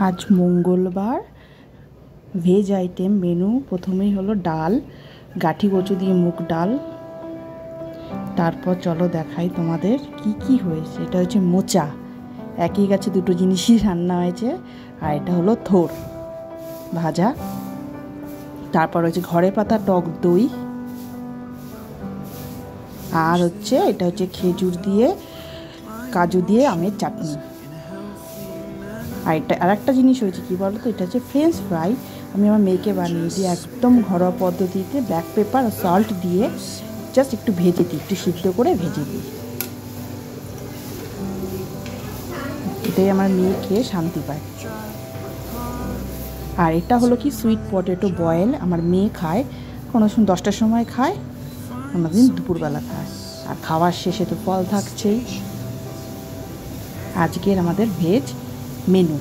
আজ মঙ্গলবার veg item menu প্রথমেই হলো ডাল, গাঠি কচু দিয়ে মুগ ডাল। তারপর চলো দেখাই তোমাদের কি কি হয়েছে। এটা হচ্ছে মোচা, একই গাছে দুটো জিনিসই রান্না হয়েছে। আর এটা হলো থোর ভাজা। তারপর হচ্ছে ঘরে পাতা টক দই। আর হচ্ছে এটা হচ্ছে খেজুর দিয়ে কাজু দিয়ে আমের চাটনি। আর এটা আর একটা জিনিস হয়েছে কি বলো তো, এটা হচ্ছে ফ্রেঞ্চ ফ্রাই। আমি আমার মেয়েকে বানিয়ে দিই একদম ঘরোয়া পদ্ধতিতে, ব্ল্যাক পেপার আর সল্ট দিয়ে জাস্ট একটু ভেজে দিই, একটু সিদ্ধ করে ভেজে দিই। এটাই আমার মেয়ে খেয়ে শান্তি পায়। আর এটা হলো কি সুইট পটেটো বয়েল। আমার মেয়ে খায়, কোনো সময় 10টার সময় খায়, কোনোদিন দুপুরবেলা খায়। আর খাওয়ার শেষে তো ফল থাকছেই। আজকের আমাদের ভেজ মেনু।